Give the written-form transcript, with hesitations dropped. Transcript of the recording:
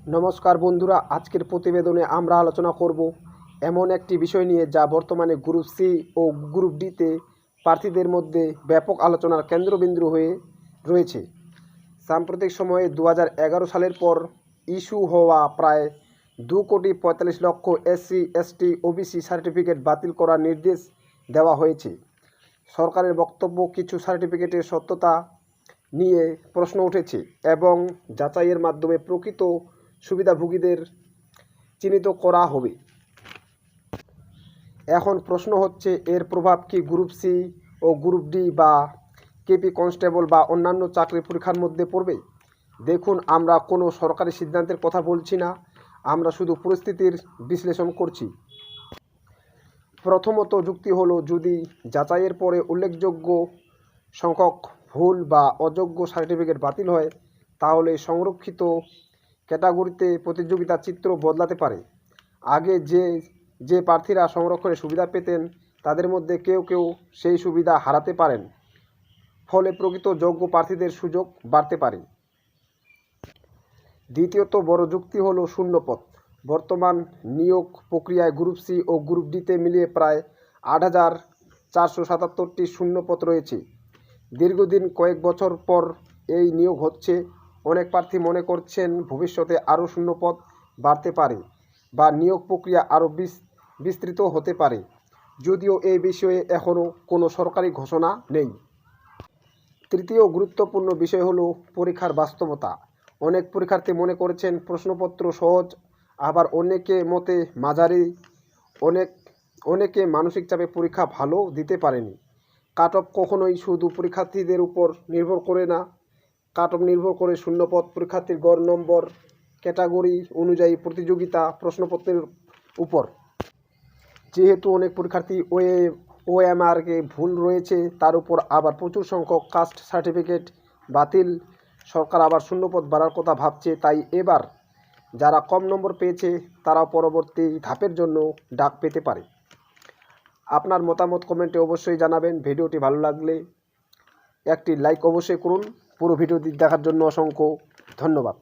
নমস্কার বন্ধুরা, আজকের প্রতিবেদনে আমরা আলোচনা করব এমন একটি বিষয় নিয়ে যা বর্তমানে গ্রুপ সি ও গ্রুপ ডিতে প্রার্থীদের মধ্যে ব্যাপক আলোচনার কেন্দ্রবিন্দু হয়ে রয়েছে। সাম্প্রতিক সময়ে 2011 সালের পর ইস্যু হওয়া প্রায় 2,45,00,000 SC ST OBC সার্টিফিকেট বাতিল করার নির্দেশ দেওয়া হয়েছে। সরকারের বক্তব্য, কিছু সার্টিফিকেটের সত্যতা নিয়ে প্রশ্ন উঠেছে এবং যাচাইয়ের মাধ্যমে প্রকৃত সুবিধাভোগীদের চিহ্নিত করা হবে। এখন প্রশ্ন হচ্ছে, এর প্রভাব কি গ্রুপ সি ও গ্রুপ ডি বা কেপি কনস্টেবল বা অন্যান্য চাকরি পরীক্ষার মধ্যে পড়বে? দেখুন, আমরা কোনো সরকারি সিদ্ধান্তের কথা বলছি না, আমরা শুধু পরিস্থিতির বিশ্লেষণ করছি। প্রথমত যুক্তি হলো, যদি যাচাইয়ের পরে উল্লেখযোগ্য সংখ্যক ভুল বা অযোগ্য সার্টিফিকেট বাতিল হয়, তাহলে সংরক্ষিত ক্যাটাগরিতে প্রতিযোগিতার চিত্র বদলাতে পারে। আগে যে প্রার্থীরা সংরক্ষণের সুবিধা পেতেন, তাদের মধ্যে কেউ কেউ সেই সুবিধা হারাতে পারেন, ফলে প্রকৃত যোগ্য প্রার্থীদের সুযোগ বাড়তে পারে। দ্বিতীয়ত বড় যুক্তি হলো শূন্যপদ। বর্তমান নিয়োগ প্রক্রিয়ায় গ্রুপ সি ও গ্রুপ ডিতে মিলিয়ে প্রায় 8,477টি শূন্যপদ রয়েছে। দীর্ঘদিন কয়েক বছর পর এই নিয়োগ হচ্ছে। অনেক প্রার্থী মনে করছেন ভবিষ্যতে আরও শূন্যপদ বাড়তে পারে বা নিয়োগ প্রক্রিয়া আরও বিস্তৃত হতে পারে, যদিও এই বিষয়ে এখনও কোনো সরকারি ঘোষণা নেই। তৃতীয় গুরুত্বপূর্ণ বিষয় হলো পরীক্ষার বাস্তবতা। অনেক পরীক্ষার্থী মনে করছেন প্রশ্নপত্র সহজ, আবার অনেকে মতে মাঝারি। অনেকে মানসিক চাপে পরীক্ষা ভালো দিতে পারেনি। কাট অফ কখনোই শুধু পরীক্ষার্থীদের উপর নির্ভর করে না, কাট অফ নির্ভর করে শূন্যপদ, পরীক্ষার্থীর গড় নম্বর, ক্যাটাগরি অনুযায়ী প্রতিযোগিতা, প্রশ্নপত্রের উপর। যেহেতু অনেক পরীক্ষার্থী OMR ভুল রয়েছে, তার উপর আবার প্রচুর সংখ্যক কাস্ট সার্টিফিকেট বাতিল, সরকার আবার শূন্যপদ বাড়ার কথা ভাবছে। তাই এবার যারা কম নম্বর পেয়েছে তারাও পরবর্তী ধাপের জন্য ডাক পেতে পারে। আপনার মতামত কমেন্টে অবশ্যই জানাবেন। ভিডিওটি ভালো লাগলে একটি লাইক অবশ্যই করুন। পুরো ভিডিওটি দেখার জন্য অসংখ্য ধন্যবাদ।